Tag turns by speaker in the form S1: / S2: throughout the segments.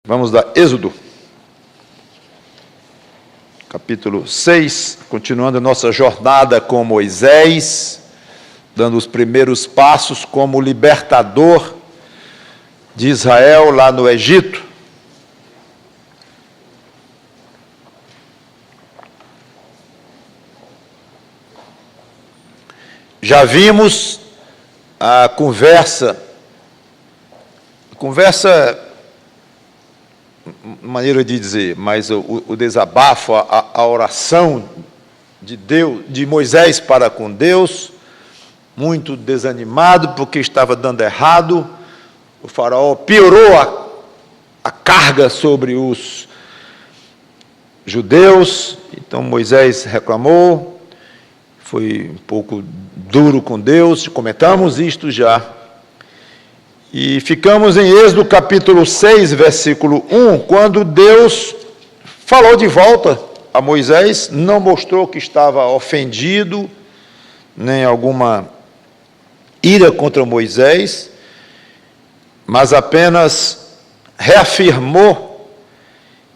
S1: Vamos dar Êxodo, capítulo 6, continuando a nossa jornada com Moisés, dando os primeiros passos como libertador de Israel lá no Egito. Já vimos a conversa, maneira de dizer, mas o desabafo, a oração de Deus, de Moisés para com Deus, muito desanimado porque estava dando errado. O faraó piorou a carga sobre os judeus, então Moisés reclamou, foi um pouco duro com Deus, comentamos isto já. E ficamos em Êxodo capítulo 6, versículo 1, quando Deus falou de volta a Moisés, não mostrou que estava ofendido, nem alguma ira contra Moisés, mas apenas reafirmou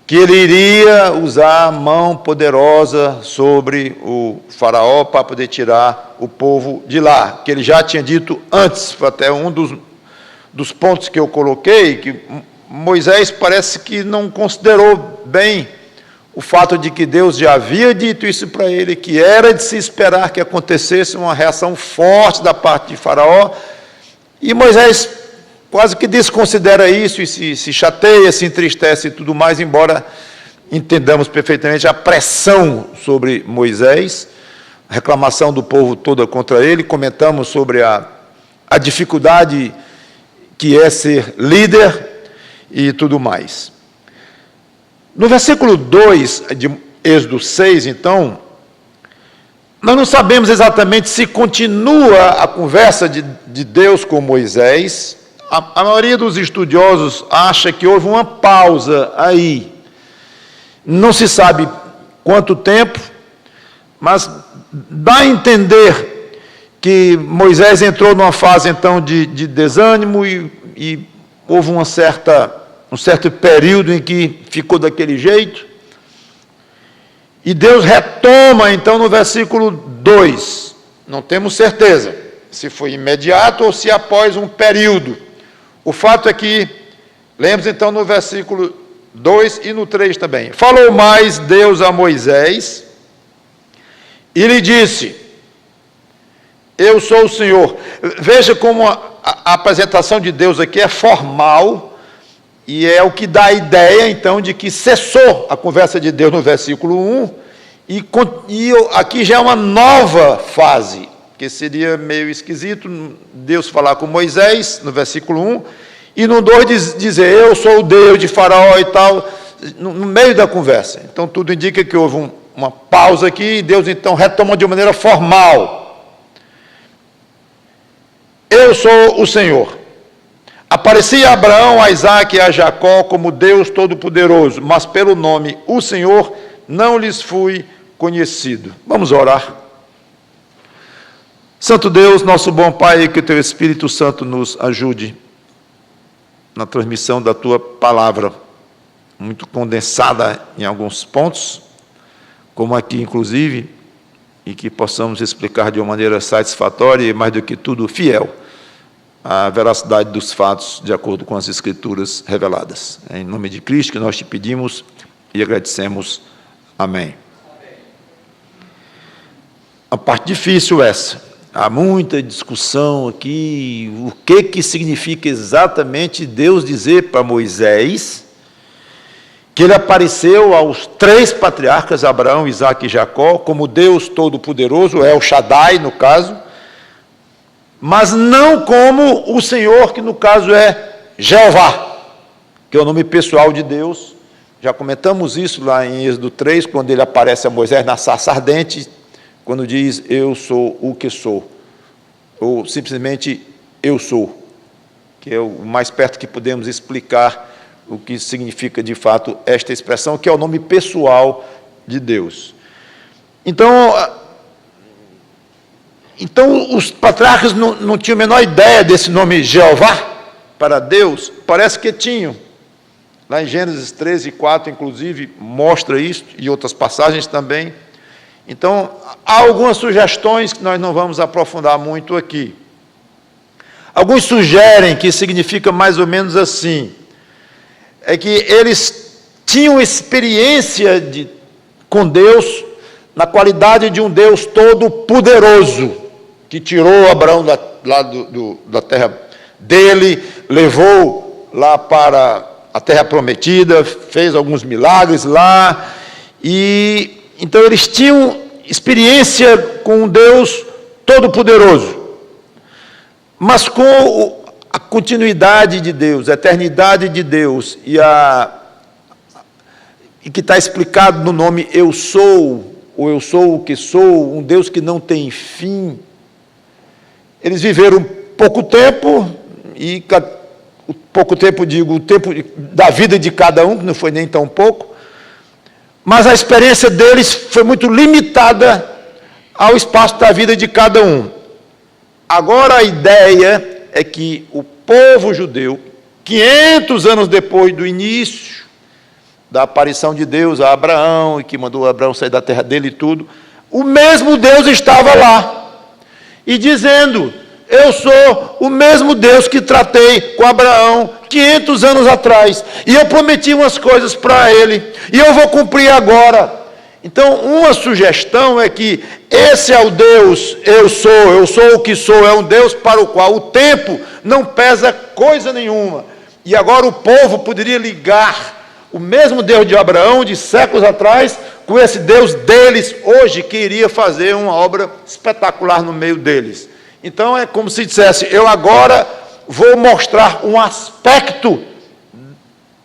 S1: que ele iria usar a mão poderosa sobre o faraó para poder tirar o povo de lá, que ele já tinha dito antes, foi até um dos pontos que eu coloquei, que Moisés parece que não considerou bem o fato de que Deus já havia dito isso para ele, que era de se esperar que acontecesse uma reação forte da parte de Faraó, e Moisés quase que desconsidera isso e se chateia, se entristece e tudo mais, embora entendamos perfeitamente a pressão sobre Moisés, a reclamação do povo toda contra ele, comentamos sobre a dificuldade que é ser líder e tudo mais. No versículo 2 de Êxodo 6, então, nós não sabemos exatamente se continua a conversa de Deus com Moisés. A maioria dos estudiosos acha que houve uma pausa aí. Não se sabe quanto tempo, mas dá a entender que Moisés entrou numa fase, então, de desânimo e houve um certo período em que ficou daquele jeito. E Deus retoma, então, no versículo 2. Não temos certeza se foi imediato ou se após um período. O fato é que, lemos, então, no versículo 2 e no 3 também. Falou mais Deus a Moisés e lhe disse: eu sou o Senhor. Veja como a apresentação de Deus aqui é formal e é o que dá a ideia, então, de que cessou a conversa de Deus no versículo 1 e aqui já é uma nova fase, que seria meio esquisito Deus falar com Moisés no versículo 1 e no 2 dizer, eu sou o Deus de Faraó e tal, no meio da conversa. Então, tudo indica que houve uma pausa aqui e Deus, então, retoma de maneira formal. Eu sou o Senhor. Aparecia a Abraão, a Isaque e a Jacó como Deus Todo-Poderoso, mas pelo nome o Senhor não lhes fui conhecido. Vamos orar. Santo Deus, nosso bom Pai, que o Teu Espírito Santo nos ajude na transmissão da Tua palavra, muito condensada em alguns pontos, como aqui inclusive, e que possamos explicar de uma maneira satisfatória e, mais do que tudo, fiel à veracidade dos fatos, de acordo com as Escrituras reveladas. É em nome de Cristo que nós te pedimos e agradecemos. Amém. A parte difícil essa. Há muita discussão aqui, o que significa exatamente Deus dizer para Moisés que ele apareceu aos 3 patriarcas, Abraão, Isaque e Jacó, como Deus Todo-Poderoso, El Shaddai, no caso, mas não como o Senhor, que no caso é Jeová, que é o nome pessoal de Deus. Já comentamos isso lá em Êxodo 3, quando ele aparece a Moisés na sarça ardente, quando diz, eu sou o que sou, ou simplesmente, eu sou, que é o mais perto que podemos explicar o que significa, de fato, esta expressão, que é o nome pessoal de Deus. Então os patriarcas não tinham a menor ideia desse nome Jeová para Deus. Parece que tinham. Lá em Gênesis 13, 4, inclusive, mostra isso, e outras passagens também. Então, há algumas sugestões que nós não vamos aprofundar muito aqui. Alguns sugerem que significa mais ou menos assim, é que eles tinham experiência com Deus, na qualidade de um Deus todo-poderoso, que tirou Abraão da terra dele, levou lá para a terra prometida, fez alguns milagres lá, e então eles tinham experiência com um Deus todo-poderoso, mas com a continuidade de Deus, a eternidade de Deus, e que está explicado no nome Eu Sou, ou Eu Sou o que Sou, um Deus que não tem fim. Eles viveram pouco tempo, e pouco tempo, digo, o tempo da vida de cada um, que não foi nem tão pouco, mas a experiência deles foi muito limitada ao espaço da vida de cada um. Agora a ideia é que o povo judeu, 500 anos depois do início da aparição de Deus a Abraão, e que mandou Abraão sair da terra dele e tudo, o mesmo Deus estava lá, e dizendo: eu sou o mesmo Deus que tratei com Abraão 500 anos atrás, e eu prometi umas coisas para ele, e eu vou cumprir agora. Então, uma sugestão é que esse é o Deus, eu sou o que sou, é um Deus para o qual o tempo não pesa coisa nenhuma. E agora o povo poderia ligar o mesmo Deus de Abraão, de séculos atrás, com esse Deus deles hoje, que iria fazer uma obra espetacular no meio deles. Então é como se dissesse: eu agora vou mostrar um aspecto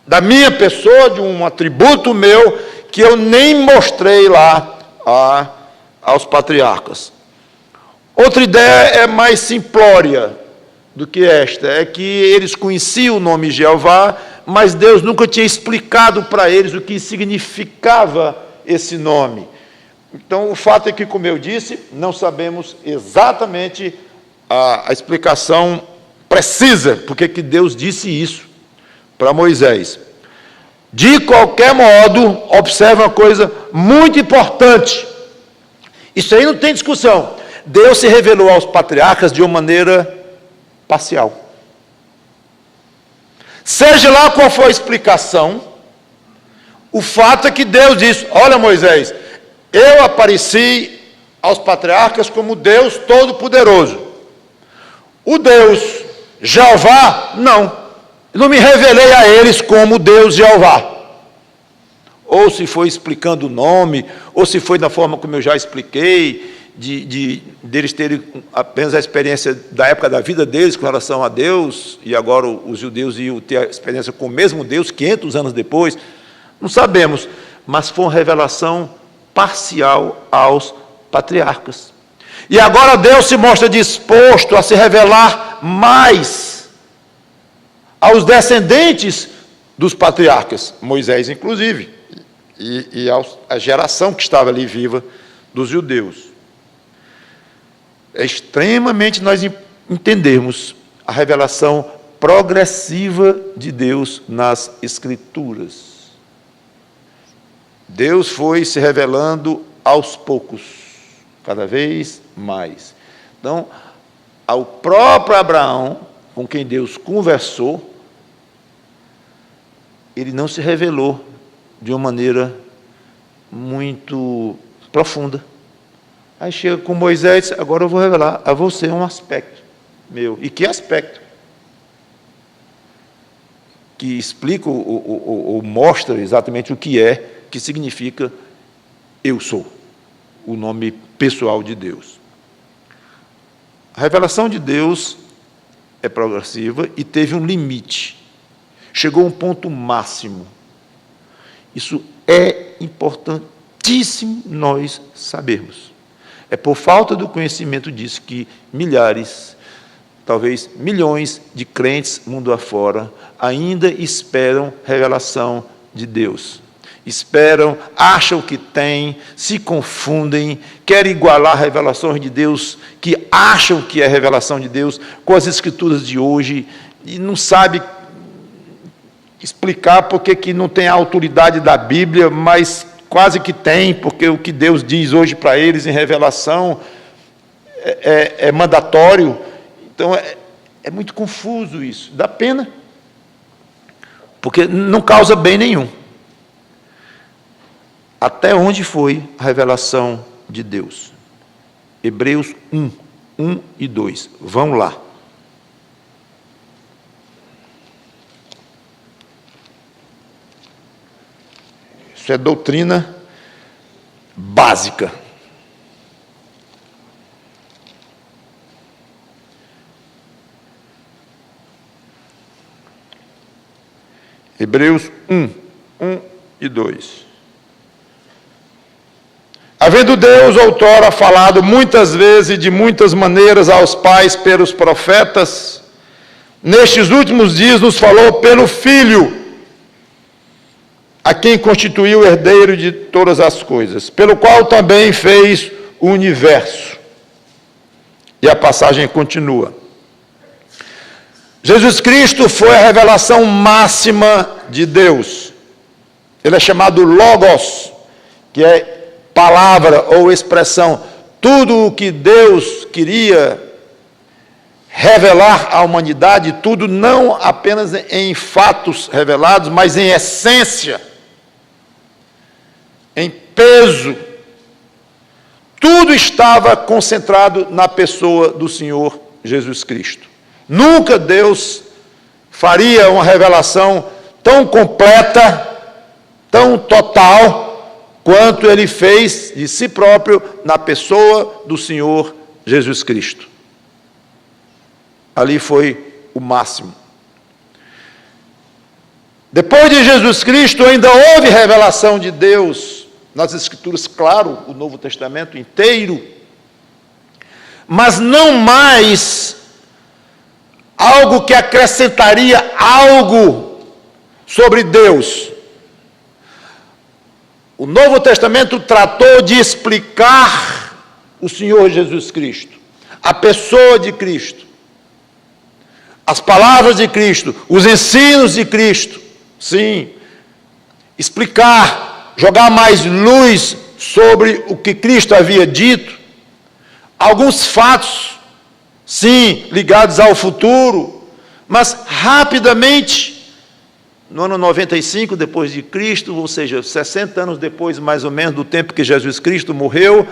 S1: da minha pessoa, de um atributo meu, que eu nem mostrei lá aos patriarcas. Outra ideia é mais simplória do que esta, é que eles conheciam o nome Jeová, mas Deus nunca tinha explicado para eles o que significava esse nome. Então, o fato é que, como eu disse, não sabemos exatamente a explicação precisa, porque que Deus disse isso para Moisés. De qualquer modo, observe uma coisa muito importante. Isso aí não tem discussão. Deus se revelou aos patriarcas de uma maneira parcial. Seja lá qual for a explicação, o fato é que Deus disse: olha, Moisés, eu apareci aos patriarcas como Deus Todo-Poderoso. O Deus Jeová, não me revelei a eles como Deus Jeová. Ou se foi explicando o nome, ou se foi da forma como eu já expliquei, deles terem apenas a experiência da época da vida deles com relação a Deus, e agora os judeus iam ter a experiência com o mesmo Deus 500 anos depois, não sabemos, mas foi uma revelação parcial aos patriarcas. E agora Deus se mostra disposto a se revelar mais aos descendentes dos patriarcas, Moisés inclusive, e a geração que estava ali viva dos judeus. É extremamente nós entendermos a revelação progressiva de Deus nas Escrituras. Deus foi se revelando aos poucos, cada vez mais. Então, ao próprio Abraão, com quem Deus conversou, ele não se revelou de uma maneira muito profunda. Aí chega com Moisés e diz: agora eu vou revelar a você um aspecto meu. E que aspecto? Que explica ou mostra exatamente o que significa eu sou, o nome pessoal de Deus. A revelação de Deus é progressiva e teve um limite. Chegou a um ponto máximo. Isso é importantíssimo nós sabermos. É por falta do conhecimento disso que milhares, talvez milhões de crentes mundo afora ainda esperam revelação de Deus. Esperam, acham que têm, se confundem, querem igualar revelações de Deus, que acham que é revelação de Deus, com as Escrituras de hoje, e não sabe explicar porque que não tem a autoridade da Bíblia, mas quase que tem, porque o que Deus diz hoje para eles em revelação é mandatório. Então, é muito confuso isso. Dá pena, porque não causa bem nenhum. Até onde foi a revelação de Deus? Hebreus 1 e 2. Vamos lá. Isso é doutrina básica. Hebreus 1 e 2. Havendo Deus outrora falado muitas vezes e de muitas maneiras aos pais pelos profetas, nestes últimos dias nos falou pelo Filho, a quem constituiu o herdeiro de todas as coisas, pelo qual também fez o universo. E a passagem continua. Jesus Cristo foi a revelação máxima de Deus. Ele é chamado Logos, que é palavra ou expressão. Tudo o que Deus queria revelar à humanidade, tudo não apenas em fatos revelados, mas em essência, em peso. Tudo estava concentrado na pessoa do Senhor Jesus Cristo. Nunca Deus faria uma revelação tão completa, tão total, quanto Ele fez de si próprio na pessoa do Senhor Jesus Cristo. Ali foi o máximo. Depois de Jesus Cristo, ainda houve revelação de Deus nas Escrituras, claro, o Novo Testamento inteiro, mas não mais algo que acrescentaria algo sobre Deus. O Novo Testamento tratou de explicar o Senhor Jesus Cristo, a pessoa de Cristo, as palavras de Cristo, os ensinos de Cristo. Sim, explicar, jogar mais luz sobre o que Cristo havia dito, alguns fatos, sim, ligados ao futuro, mas rapidamente, no ano 95 depois de Cristo, ou seja, 60 anos depois, mais ou menos, do tempo que Jesus Cristo morreu,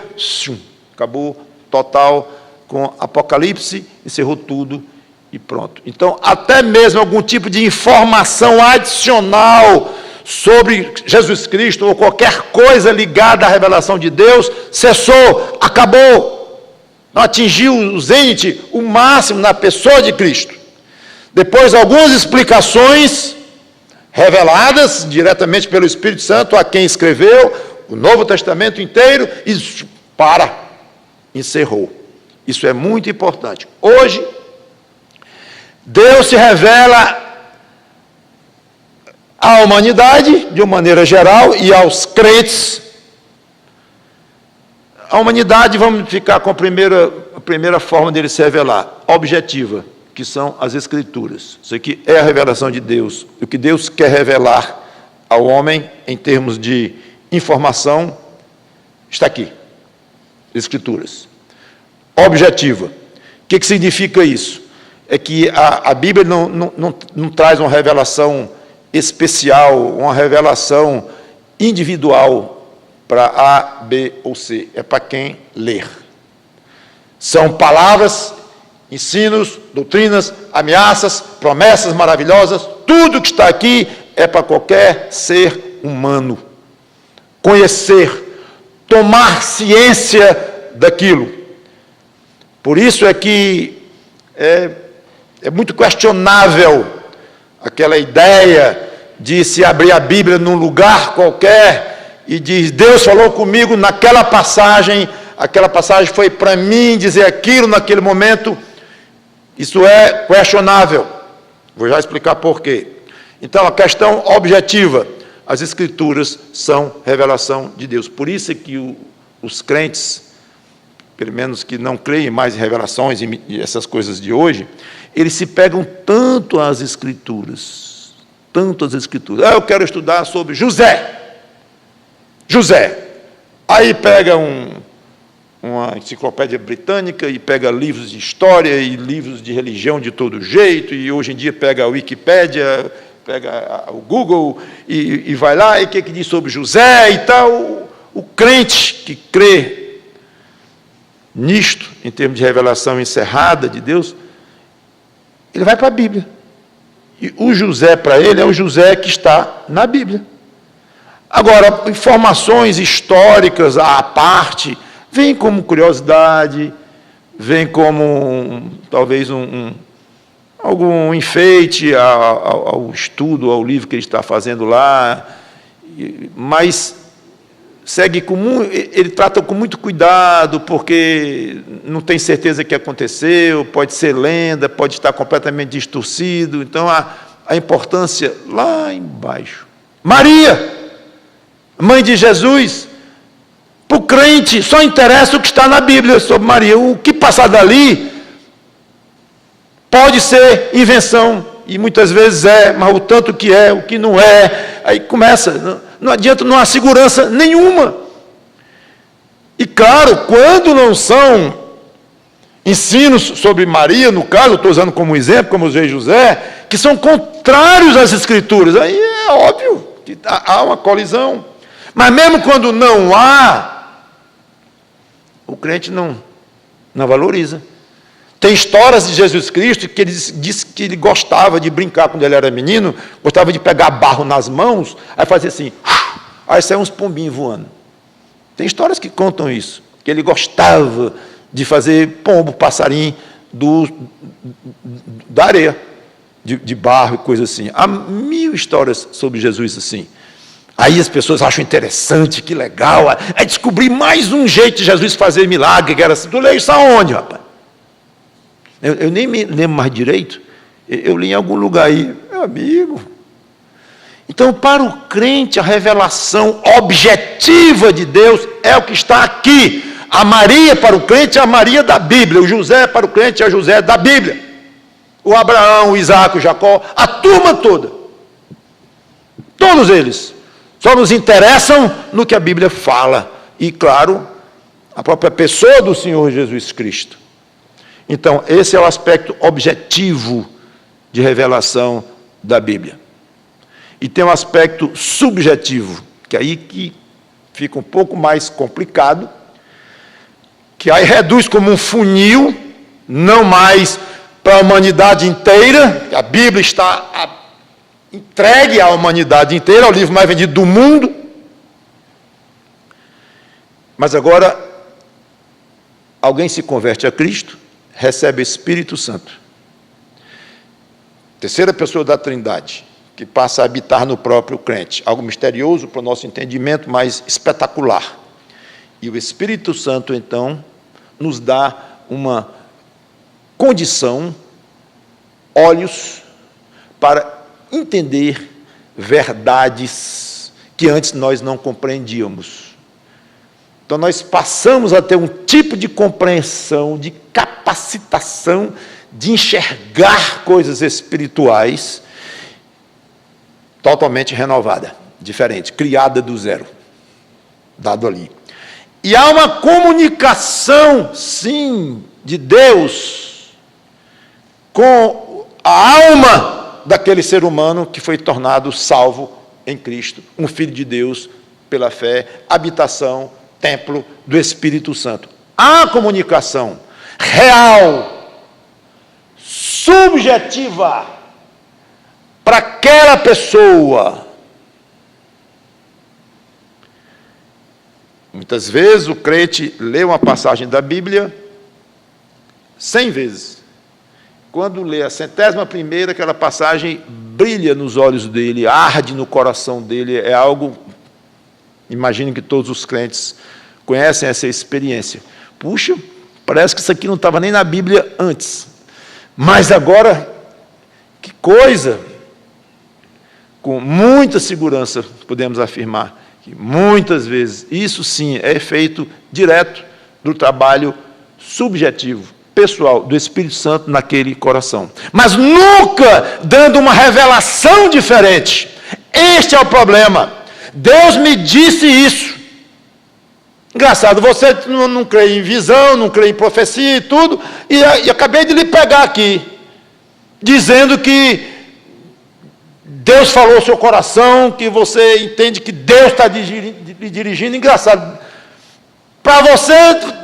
S1: acabou total com Apocalipse, encerrou tudo e pronto. Então, até mesmo algum tipo de informação adicional sobre Jesus Cristo, ou qualquer coisa ligada à revelação de Deus, cessou, acabou, não atingiu o zênite, o máximo na pessoa de Cristo. Depois, algumas explicações reveladas diretamente pelo Espírito Santo a quem escreveu o Novo Testamento inteiro, e encerrou. Isso é muito importante. Hoje, Deus se revela à humanidade, de uma maneira geral, e aos crentes. A humanidade, vamos ficar com a primeira forma dele se revelar, objetiva, que são as Escrituras. Isso aqui é a revelação de Deus. O que Deus quer revelar ao homem, em termos de informação, está aqui. Escrituras. Objetiva. O que significa isso? É que a Bíblia não traz uma revelação especial, uma revelação individual para A, B ou C. É para quem ler. São palavras, ensinos, doutrinas, ameaças, promessas maravilhosas. Tudo que está aqui é para qualquer ser humano conhecer, tomar ciência daquilo. Por isso é que é muito questionável aquela ideia de se abrir a Bíblia num lugar qualquer e diz, Deus falou comigo naquela passagem, aquela passagem foi para mim dizer aquilo naquele momento. Isso é questionável. Vou já explicar por quê. Então, a questão objetiva, as Escrituras são revelação de Deus. Por isso é que os crentes, pelo menos que não creem mais em revelações e essas coisas de hoje, eles se pegam tanto às Escrituras, tanto as Escrituras. Eu quero estudar sobre José. Aí pega uma enciclopédia britânica e pega livros de história e livros de religião de todo jeito, e hoje em dia pega a Wikipédia, pega o Google e vai lá, e o que diz sobre José e tal. O crente que crê nisto, em termos de revelação encerrada de Deus, ele vai para a Bíblia. E o José, para ele, é o José que está na Bíblia. Agora, informações históricas à parte, vem como curiosidade, vem como talvez algum enfeite ao estudo, ao livro que ele está fazendo lá, mas ele trata com muito cuidado, porque não tem certeza que aconteceu, pode ser lenda, pode estar completamente distorcido. Então, a importância lá embaixo. Maria, mãe de Jesus, para o crente só interessa o que está na Bíblia sobre Maria. O que passar dali pode ser invenção, e muitas vezes mas o tanto que é, o que não é, aí começa, não adianta, não há segurança nenhuma. E claro, quando não são ensinos sobre Maria, no caso, eu estou usando como exemplo, como usei José, que são contrários às Escrituras, aí é óbvio que há uma colisão. Mas mesmo quando não há, o crente não valoriza. Tem histórias de Jesus Cristo que ele disse que ele gostava de brincar quando ele era menino, gostava de pegar barro nas mãos, aí fazia assim, aí saiam uns pombinhos voando. Tem histórias que contam isso, que ele gostava de fazer pombo, passarinho da areia, de barro e coisa assim. Há 1000 histórias sobre Jesus assim. Aí as pessoas acham interessante, que legal. Aí descobri mais um jeito de Jesus fazer milagre, que era assim. Tu lê isso aonde, rapaz? Eu nem me lembro mais direito. Eu li em algum lugar aí. Meu amigo. Então, para o crente, a revelação objetiva de Deus é o que está aqui. A Maria para o crente é a Maria da Bíblia. O José para o crente é o José da Bíblia. O Abraão, o Isaac, o Jacó, a turma toda. Todos eles. Só nos interessam no que a Bíblia fala. E, claro, a própria pessoa do Senhor Jesus Cristo. Então, esse é o aspecto objetivo de revelação da Bíblia. E tem um aspecto subjetivo, que aí que fica um pouco mais complicado, que aí reduz como um funil, não mais para a humanidade inteira, a Bíblia está entregue à humanidade inteira, é o livro mais vendido do mundo. Mas agora, alguém se converte a Cristo, recebe o Espírito Santo. Terceira pessoa da Trindade, que passa a habitar no próprio crente. Algo misterioso para o nosso entendimento, mas espetacular. E o Espírito Santo, então, nos dá uma condição, olhos, para entender verdades que antes nós não compreendíamos. Então, nós passamos a ter um tipo de compreensão, de capacitação, de enxergar coisas espirituais totalmente renovada, diferente, criada do zero, dado ali. E há uma comunicação, sim, de Deus com a alma daquele ser humano que foi tornado salvo em Cristo, um filho de Deus pela fé, habitação, templo do Espírito Santo. Há comunicação real, subjetiva, para aquela pessoa. Muitas vezes o crente lê uma passagem da Bíblia 100 vezes. Quando lê a 100ª, aquela passagem brilha nos olhos dele, arde no coração dele, é algo, imagino que todos os crentes conhecem essa experiência. Puxa, parece que isso aqui não estava nem na Bíblia antes, mas agora, que coisa! Com muita segurança podemos afirmar que muitas vezes isso sim é efeito direto do trabalho subjetivo, pessoal do Espírito Santo naquele coração. Mas nunca dando uma revelação diferente. Este é o problema. Deus me disse isso. Engraçado, você não crê em visão, não crê em profecia e tudo, e acabei de lhe pegar aqui, dizendo que Deus falou ao seu coração, que você entende que Deus está lhe dirigindo. Engraçado, para você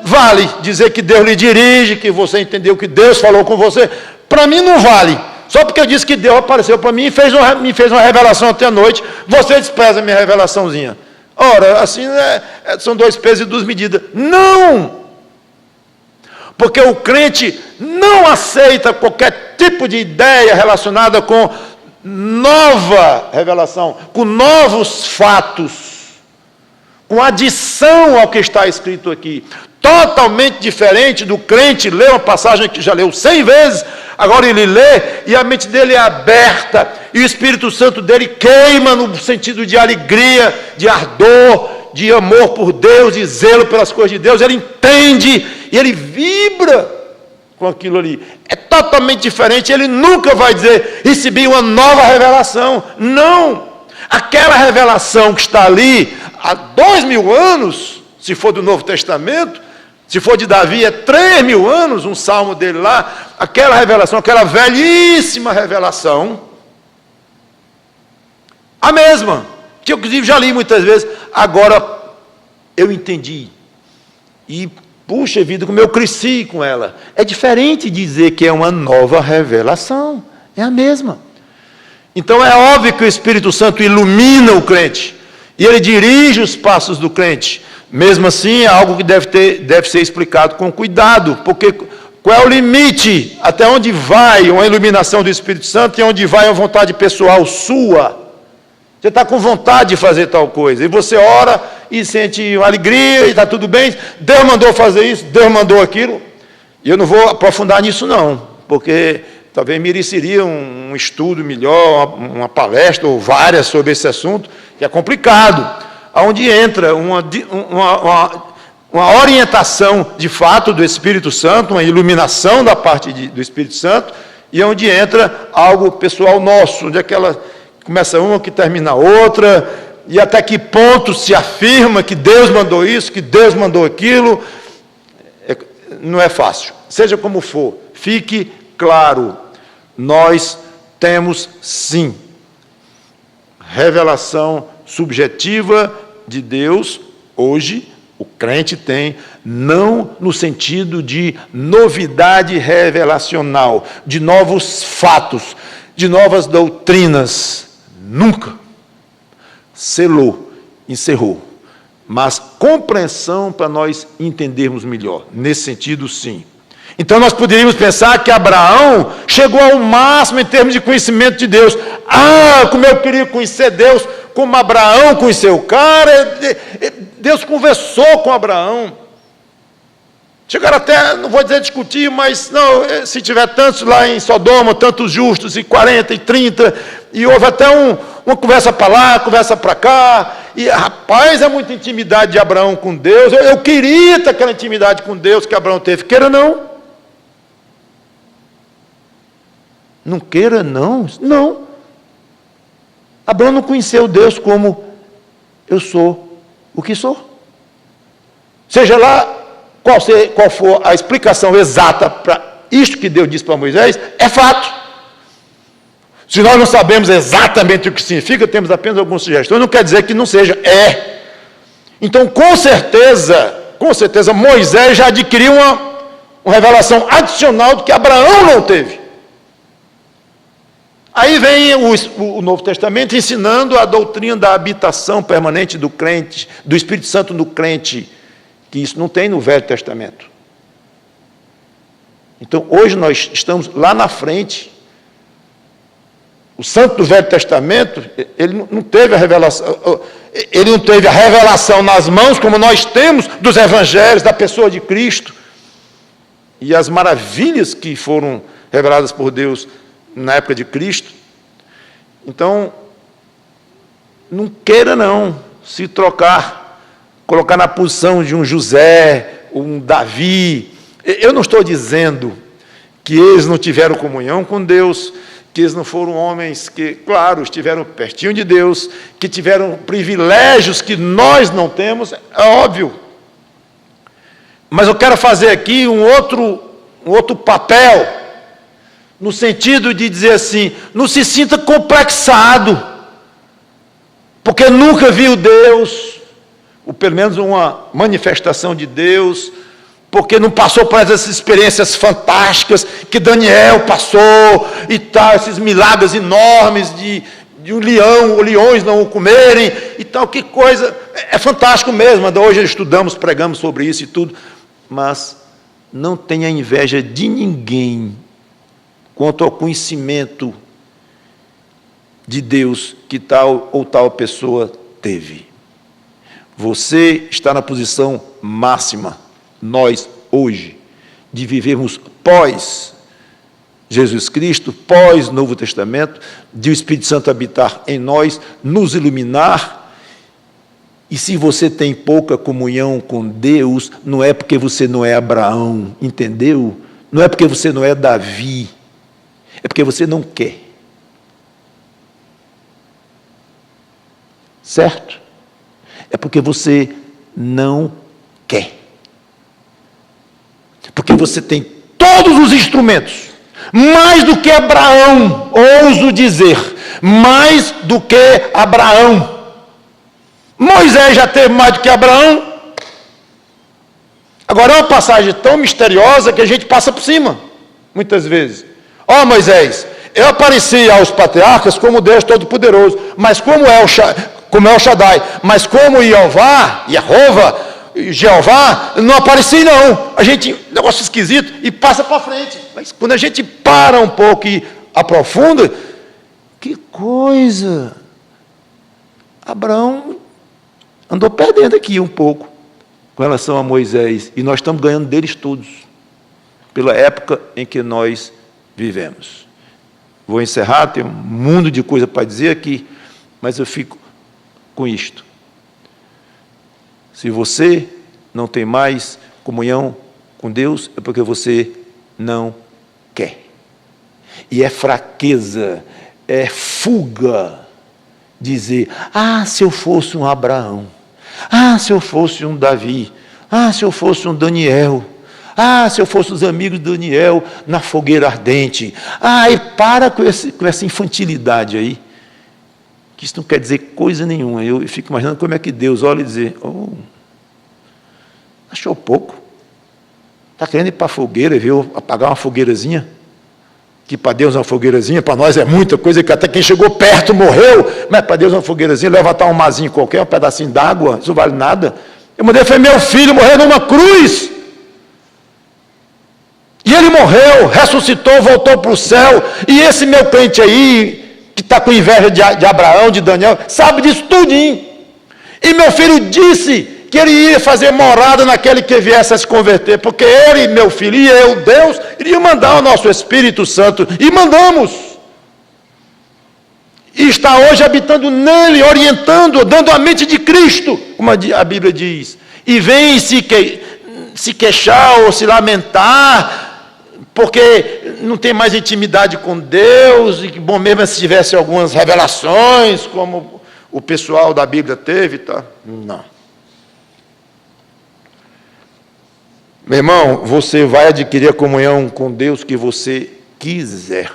S1: vale dizer que Deus lhe dirige, que você entendeu que Deus falou com você. Para mim não vale. Só porque eu disse que Deus apareceu para mim e me fez uma revelação ontem à noite, você despreza a minha revelaçãozinha. Ora, assim são 2 pesos e 2 medidas. Não! Porque o crente não aceita qualquer tipo de ideia relacionada com nova revelação, com novos fatos, com adição ao que está escrito aqui. Totalmente diferente do crente ler uma passagem que já leu 100 vezes, agora ele lê e a mente dele é aberta e o Espírito Santo dele queima no sentido de alegria, de ardor, de amor por Deus, de zelo pelas coisas de Deus. Ele entende e ele vibra com aquilo ali. É totalmente diferente. Ele nunca vai dizer, recebi uma nova revelação. Não! Aquela revelação que está ali há 2000 anos, se for do Novo Testamento, se for de Davi, é 3000 anos, um salmo dele lá, aquela revelação, aquela velhíssima revelação, a mesma, que eu inclusive já li muitas vezes, agora eu entendi. E, puxa vida, como eu cresci com ela. É diferente dizer que é uma nova revelação, é a mesma. Então é óbvio que o Espírito Santo ilumina o crente, e ele dirige os passos do crente. Mesmo assim, é algo que deve ser explicado com cuidado, porque qual é o limite? Até onde vai uma iluminação do Espírito Santo e onde vai a vontade pessoal sua? Você está com vontade de fazer tal coisa, e você ora e sente uma alegria, e está tudo bem, Deus mandou fazer isso, Deus mandou aquilo, e eu não vou aprofundar nisso não, porque talvez mereceria um estudo melhor, uma palestra ou várias sobre esse assunto, que é complicado. Onde entra uma orientação de fato do Espírito Santo, uma iluminação da parte do Espírito Santo, e onde entra algo pessoal nosso, onde aquela começa uma que termina a outra, e até que ponto se afirma que Deus mandou isso, que Deus mandou aquilo. Não é fácil. Seja como for, fique claro, nós temos sim revelação subjetiva de Deus, hoje, o crente tem, não no sentido de novidade revelacional, de novos fatos, de novas doutrinas, nunca. Selou, encerrou. Mas compreensão para nós entendermos melhor, nesse sentido, sim. Então nós poderíamos pensar que Abraão chegou ao máximo em termos de conhecimento de Deus. Como eu queria conhecer Deus, como Abraão conheceu o cara. Deus conversou com Abraão. Chegaram até, não vou dizer discutir, mas não, se tiver tantos lá em Sodoma, tantos justos, e 40 e 30, e houve até uma conversa para lá, conversa para cá, e rapaz, é muita intimidade de Abraão com Deus. Eu queria ter aquela intimidade com Deus que Abraão teve, queira não. Não queira não, não. Abraão não conheceu Deus como eu sou o que sou. Seja lá qual for a explicação exata para isto que Deus disse para Moisés, é fato. Se nós não sabemos exatamente o que significa, temos apenas algumas sugestões, não quer dizer que não seja, é. Então, com certeza, Moisés já adquiriu uma revelação adicional do que Abraão não teve. Aí vem o Novo Testamento ensinando a doutrina da habitação permanente do crente, do Espírito Santo no crente, que isso não tem no Velho Testamento. Então, hoje nós estamos lá na frente. O santo do Velho Testamento, ele não teve a revelação nas mãos, como nós temos dos evangelhos, da pessoa de Cristo, e as maravilhas que foram reveladas por Deus na época de Cristo. Então, não queira não se colocar na posição de um José, um Davi, Eu não estou dizendo que eles não tiveram comunhão com Deus, que eles não foram homens que, claro, estiveram pertinho de Deus, que tiveram privilégios que nós não temos, é óbvio. Mas eu quero fazer aqui um outro papel, no sentido de dizer assim, não se sinta complexado, porque nunca viu Deus, ou pelo menos uma manifestação de Deus, porque não passou por essas experiências fantásticas que Daniel passou e tal, esses milagres enormes de um leão, ou leões não o comerem e tal, que coisa, é fantástico mesmo. Hoje estudamos, pregamos sobre isso e tudo, mas não tenha inveja de ninguém quanto ao conhecimento de Deus que tal ou tal pessoa teve. Você está na posição máxima, nós, hoje, de vivermos pós Jesus Cristo, pós Novo Testamento, de o Espírito Santo habitar em nós, nos iluminar. E se você tem pouca comunhão com Deus, não é porque você não é Abraão, entendeu? Não é porque você não é Davi, é porque você não quer. Certo? É porque você não quer. Porque você tem todos os instrumentos, mais do que Abraão, ouso dizer, mais do que Abraão. Moisés já teve mais do que Abraão. Agora é uma passagem tão misteriosa que a gente passa por cima, muitas vezes. Ó Moisés, eu apareci aos patriarcas como Deus Todo-Poderoso, mas como é o Shaddai, mas como Jeová, não apareci não. Negócio esquisito, e passa para frente. Mas quando a gente para um pouco e aprofunda, que coisa! Abraão andou perdendo aqui um pouco com relação a Moisés, e nós estamos ganhando deles todos, pela época em que nós vivemos. Vou encerrar, tem um mundo de coisa para dizer aqui, mas eu fico com isto. Se você não tem mais comunhão com Deus, é porque você não quer. E é fraqueza, é fuga, dizer, se eu fosse um Abraão, se eu fosse um Davi, se eu fosse um Daniel, se eu fosse os amigos de Daniel na fogueira ardente. E para com essa infantilidade aí, que isso não quer dizer coisa nenhuma. Eu fico imaginando como é que Deus olha e diz, achou pouco? Está querendo ir para a fogueira, viu? Apagar uma fogueirazinha? Que para Deus é uma fogueirazinha, para nós é muita coisa, que até quem chegou perto morreu, mas para Deus é uma fogueirazinha, levantar um mazinho qualquer, um pedacinho d'água, isso não vale nada. Eu mandei, foi meu filho morrer numa cruz. E ele morreu, ressuscitou, voltou para o céu, e esse meu crente aí, que está com inveja de Abraão, de Daniel, sabe disso tudinho. E meu filho disse que ele ia fazer morada naquele que viesse a se converter, porque ele, meu filho, e eu, Deus, iria mandar o nosso Espírito Santo, e mandamos. E está hoje habitando nele, orientando, dando a mente de Cristo, como a Bíblia diz. E vem se queixar ou se lamentar, porque não tem mais intimidade com Deus, e que bom mesmo se tivesse algumas revelações, como o pessoal da Bíblia teve, tá? Não. Meu irmão, você vai adquirir a comunhão com Deus que você quiser.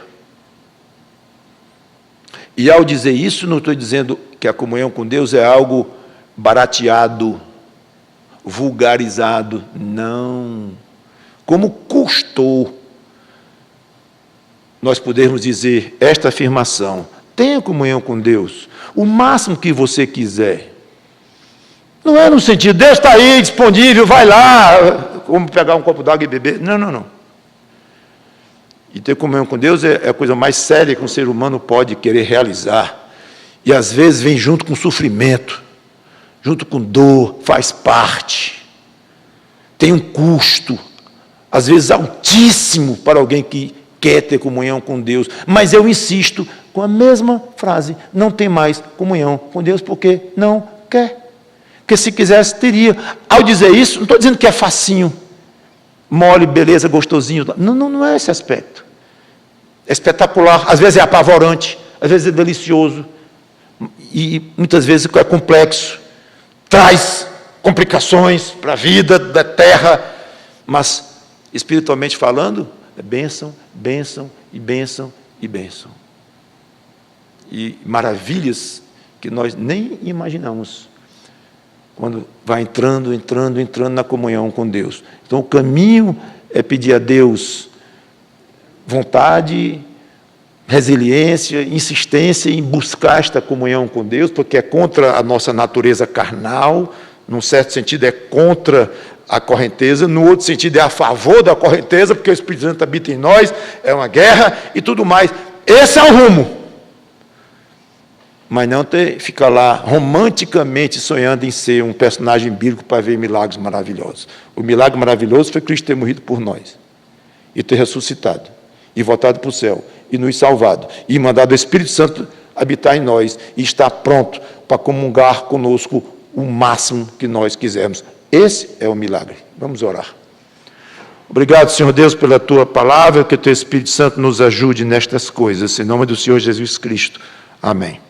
S1: E ao dizer isso, não estou dizendo que a comunhão com Deus é algo barateado, vulgarizado, não. Como custou nós podermos dizer esta afirmação: tenha comunhão com Deus, o máximo que você quiser. Não é no sentido, Deus está aí, disponível, vai lá, como pegar um copo d'água e beber. Não. E ter comunhão com Deus é a coisa mais séria que um ser humano pode querer realizar. E às vezes vem junto com sofrimento, junto com dor, faz parte. Tem um custo, às vezes altíssimo, para alguém que quer ter comunhão com Deus. Mas eu insisto com a mesma frase: não tem mais comunhão com Deus porque não quer. Porque se quisesse, teria. Ao dizer isso, não estou dizendo que é facinho. mole, beleza, gostosinho. Não é esse aspecto. É espetacular, às vezes é apavorante, às vezes é delicioso, e muitas vezes é complexo, traz complicações para a vida da terra, mas, espiritualmente falando, é bênção, bênção, e bênção, e bênção. E maravilhas que nós nem imaginamos, quando vai entrando na comunhão com Deus. Então, o caminho é pedir a Deus vontade, resiliência, insistência em buscar esta comunhão com Deus, porque é contra a nossa natureza carnal, num certo sentido é contra a correnteza, no outro sentido é a favor da correnteza, porque o Espírito Santo habita em nós, é uma guerra e tudo mais. Esse é o rumo. Mas não ficar lá romanticamente sonhando em ser um personagem bíblico para ver milagres maravilhosos. O milagre maravilhoso foi Cristo ter morrido por nós, e ter ressuscitado, e voltado para o céu, e nos salvado, e mandado o Espírito Santo habitar em nós, e estar pronto para comungar conosco o máximo que nós quisermos. Esse é o milagre. Vamos orar. Obrigado, Senhor Deus, pela Tua palavra, que o Teu Espírito Santo nos ajude nestas coisas. Em nome do Senhor Jesus Cristo. Amém.